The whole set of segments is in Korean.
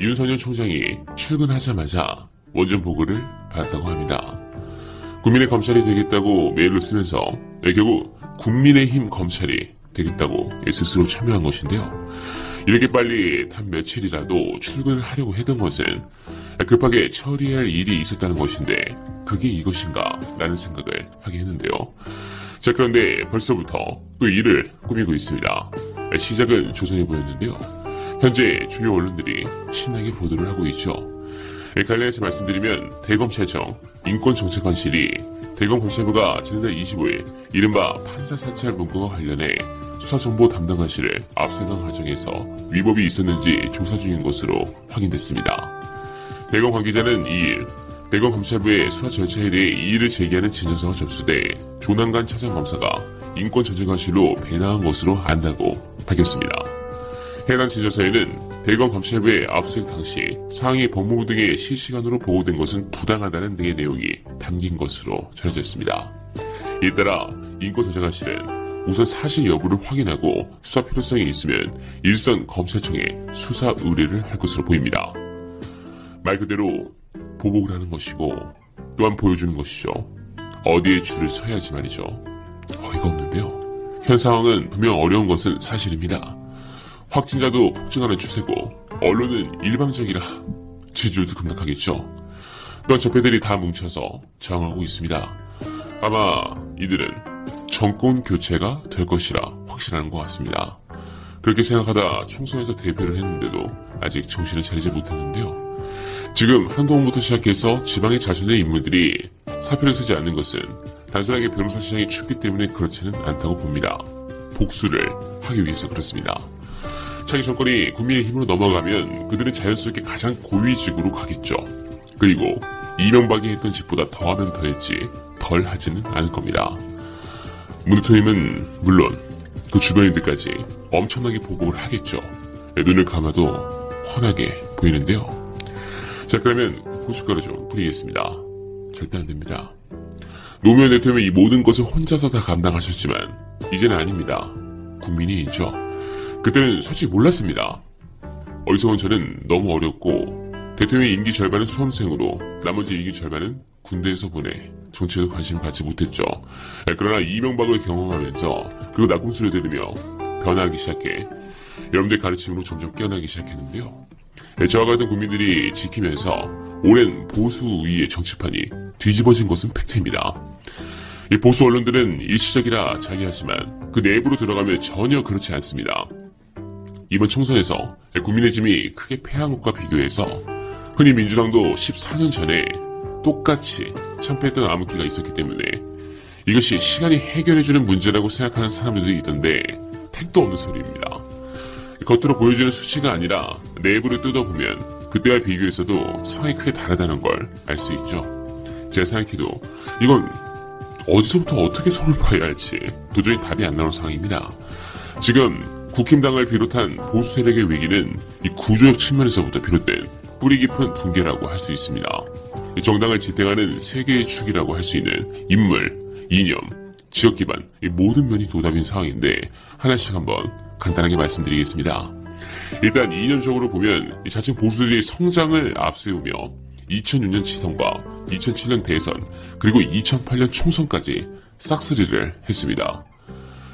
윤석열 총장이 출근하자마자 원전 보고를 받았다고 합니다. 국민의 검찰이 되겠다고 메일을 쓰면서 결국 국민의힘 검찰이 되겠다고 스스로 참여한 것인데요. 이렇게 빨리 단 며칠이라도 출근을 하려고 했던 것은 급하게 처리할 일이 있었다는 것인데 그게 이것인가 라는 생각을 하게 했는데요. 자, 그런데 벌써부터 또 일을 꾸미고 있습니다. 시작은 조선일보였는데요. 현재 주요 언론들이 신나게 보도를 하고 있죠. 관련해서 말씀드리면 대검찰청 인권정책관실이 대검검찰부가 지난달 25일 이른바 판사 사찰 문건과 관련해 수사정보 담당관실을 압수수색 과정에서 위법이 있었는지 조사 중인 것으로 확인됐습니다. 대검 관계자는 2일 대검 검찰부의 수사 절차에 대해 이의를 제기하는 진정서가 접수돼 조남관 차장검사가 인권정책관실로 배당한 것으로 안다고 밝혔습니다. 해당 진정서에는 대검 검찰부의 압수수색 당시 상위 법무부 등의 실시간으로 보고된 것은 부당하다는 등의 내용이 담긴 것으로 전해졌습니다. 이에 따라 인권정책관실은 우선 사실 여부를 확인하고 수사 필요성이 있으면 일선 검찰청에 수사 의뢰를 할 것으로 보입니다. 말 그대로 보복을 하는 것이고 또한 보여주는 것이죠. 어디에 줄을 서야지 말이죠. 어이가 없는데요. 현 상황은 분명 어려운 것은 사실입니다. 확진자도 폭증하는 추세고 언론은 일방적이라 지지율도 급락하겠죠. 또한 적폐들이 다 뭉쳐서 저항하고 있습니다. 아마 이들은 정권 교체가 될 것이라 확신하는 것 같습니다. 그렇게 생각하다 총선에서 대표를 했는데도 아직 정신을 차리지 못했는데요. 지금 한동훈부터 시작해서 지방에 자신의 인물들이 사표를 쓰지 않는 것은 단순하게 변호사 시장이 춥기 때문에 그렇지는 않다고 봅니다. 복수를 하기 위해서 그렇습니다. 차기 정권이 국민의 힘으로 넘어가면 그들은 자연스럽게 가장 고위직으로 가겠죠. 그리고 이명박이 했던 짓보다 더하면 더했지 덜 하지는 않을 겁니다. 문 대통령은 물론 그 주변인들까지 엄청나게 보복을 하겠죠. 눈을 감아도 훤하게 보이는데요. 자, 그러면 고춧가루 좀 뿌리겠습니다. 절대 안 됩니다. 노무현 대통령이 이 모든 것을 혼자서 다 감당하셨지만 이제는 아닙니다. 국민이 있죠. 그때는 솔직히 몰랐습니다. 어리석은 저는 너무 어렸고 대통령의 임기 절반은 수험생으로 나머지 임기 절반은 군대에서 보내 정치에도 관심을 갖지 못했죠. 그러나 이명박을 경험하면서 그리고 낙곰수를 들으며 변화하기 시작해 여러분들의 가르침으로 점점 깨어나기 시작했는데요. 저와 같은 국민들이 지키면서 오랜 보수 우위의 정치판이 뒤집어진 것은 팩트입니다. 이 보수 언론들은 일시적이라 자기하지만 그 내부로 들어가면 전혀 그렇지 않습니다. 이번 총선에서 국민의힘이 크게 패한 것과 비교해서 흔히 민주당도 14년 전에 똑같이 참패했던 암흑기가 있었기 때문에 이것이 시간이 해결해주는 문제라고 생각하는 사람들도 있던데 택도 없는 소리입니다. 겉으로 보여주는 수치가 아니라 내부를 뜯어보면 그때와 비교해서도 상황이 크게 다르다는 걸 알 수 있죠. 제가 생각해도 이건 어디서부터 어떻게 손을 봐야 할지 도저히 답이 안 나오는 상황입니다. 지금 국힘당을 비롯한 보수 세력의 위기는 이 구조적 측면에서부터 비롯된 뿌리 깊은 붕괴라고 할 수 있습니다. 정당을 지탱하는 세 개의 축이라고 할 수 있는 인물, 이념, 지역 기반 이 모든 면이 도답인 상황인데 하나씩 한번 간단하게 말씀드리겠습니다. 일단 이념적으로 보면 자칭 보수들이 성장을 앞세우며 2006년 지선과 2007년 대선 그리고 2008년 총선까지 싹쓸이를 했습니다.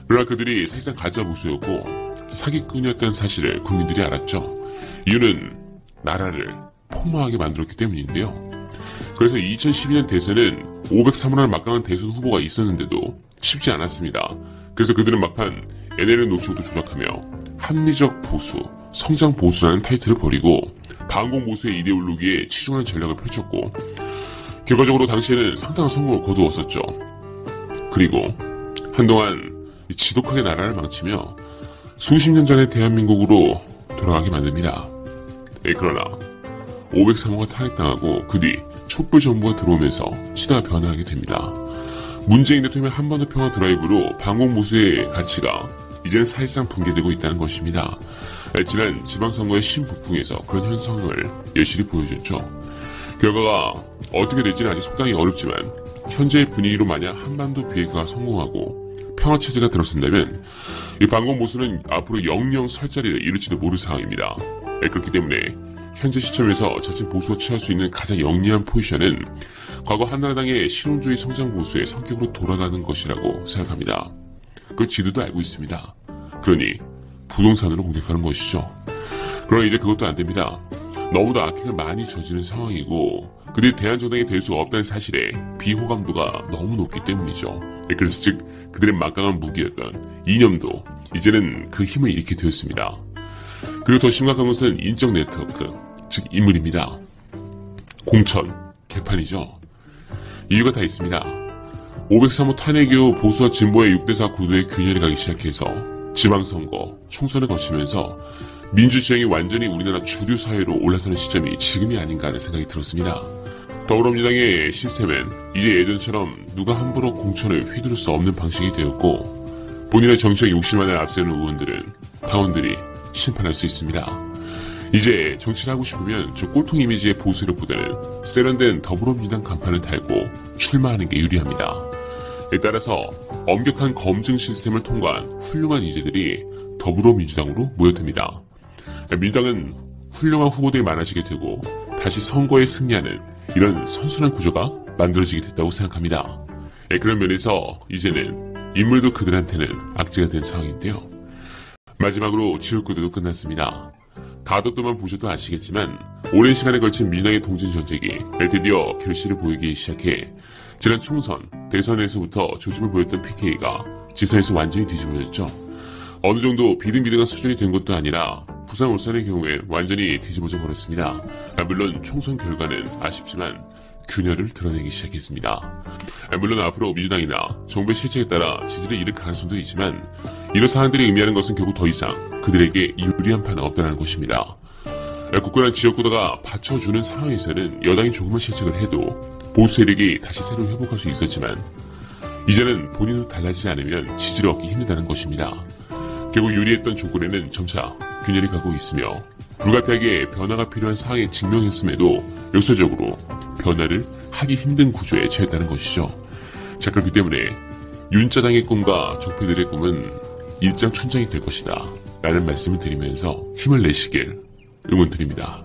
그러나 그들이 사실상 가짜 보수였고 사기꾼이었다는 사실을 국민들이 알았죠. 이유는 나라를 폭망하게 만들었기 때문인데요. 그래서 2012년 대선은 503원을 막강한 대선 후보가 있었는데도 쉽지 않았습니다. 그래서 그들은 막판 NLL 노출도 조작하며 합리적 보수, 성장 보수라는 타이틀을 버리고 반공 보수의 이데올로기에 치중하는 전략을 펼쳤고 결과적으로 당시에는 상당한 성공을 거두었었죠. 그리고 한동안 지독하게 나라를 망치며 수십 년 전의 대한민국으로 돌아가게 만듭니다. 그러나 503호가 탄핵당하고 그 뒤 촛불 정부가 들어오면서 시대가 변화하게 됩니다. 문재인 대통령의 한반도 평화 드라이브로 반공보수의 가치가 이제는 사실상 붕괴되고 있다는 것입니다. 지난 지방선거의 신북풍에서 그런 현상을 여실히 보여줬죠. 결과가 어떻게 될지는 아직 속단이 어렵지만 현재의 분위기로 만약 한반도 비핵화가 성공하고 평화체제가 들어선다면 이 반공보수는 앞으로 영영 설 자리를 이룰지도 모를 상황입니다. 그렇기 때문에 현재 시점에서 자칫 보수가 취할 수 있는 가장 영리한 포지션은 과거 한나라당의 실용주의 성장 보수의 성격으로 돌아가는 것이라고 생각합니다. 그걸 지도도 알고 있습니다. 그러니 부동산으로 공격하는 것이죠. 그러나 이제 그것도 안 됩니다. 너무도 악행을 많이 저지른 상황이고 그들이 대한정당이 될 수 없다는 사실에 비호감도가 너무 높기 때문이죠. 그래서 즉 그들의 막강한 무기였던 이념도 이제는 그 힘을 잃게 되었습니다. 그리고 더 심각한 것은 인적 네트워크, 즉 인물입니다. 공천, 개판이죠. 이유가 다 있습니다. 503호 탄핵 이후 보수와 진보의 6대4 구도의 균열이 가기 시작해서 지방선거, 총선을 거치면서 민주지향이 완전히 우리나라 주류 사회로 올라서는 시점이 지금이 아닌가 하는 생각이 들었습니다. 더불어민주당의 시스템은 이제 예전처럼 누가 함부로 공천을 휘두를 수 없는 방식이 되었고 본인의 정치적 욕심만을 앞세우는 의원들은 당원들이 심판할 수 있습니다. 이제 정치를 하고 싶으면 저 꼴통 이미지의 보수 세력보다는 세련된 더불어민주당 간판을 달고 출마하는 게 유리합니다. 따라서 엄격한 검증 시스템을 통과한 훌륭한 인재들이 더불어민주당으로 모여듭니다. 민주당은 훌륭한 후보들이 많아지게 되고 다시 선거에 승리하는 이런 선순환 구조가 만들어지게 됐다고 생각합니다. 그런 면에서 이제는 인물도 그들한테는 악재가 된 상황인데요. 마지막으로 지역구도도 끝났습니다. 가덕도만 보셔도 아시겠지만 오랜 시간에 걸친 민주당의 동진 전쟁이 드디어 결실을 보이기 시작해 지난 총선, 대선에서부터 조짐을 보였던 PK가 지선에서 완전히 뒤집어졌죠. 어느 정도 비등비등한 수준이 된 것도 아니라 부산, 울산의 경우엔 완전히 뒤집어져 버렸습니다. 물론 총선 결과는 아쉽지만 균열을 드러내기 시작했습니다. 물론 앞으로 민주당이나 정부의 실책에 따라 지지를 잃을 가능성도 있지만 이런 사안들이 의미하는 것은 결국 더 이상 그들에게 유리한 판은 없다는 것입니다. 굳건한 지역구도가 받쳐주는 상황에서는 여당이 조금만 실책을 해도 보수 세력이 다시 새로 회복할 수 있었지만 이제는 본인도 달라지지 않으면 지지를 얻기 힘들다는 것입니다. 결국 유리했던 조건에는 점차 균열이 가고 있으며 불가피하게 변화가 필요한 상황에 직면했음에도 역사적으로 변화를 하기 힘든 구조에 처했다는 것이죠. 자, 그렇기 때문에 윤짜장의 꿈과 적폐들의 꿈은 일장춘장이 될 것이다 라는 말씀을 드리면서 힘을 내시길 응원드립니다.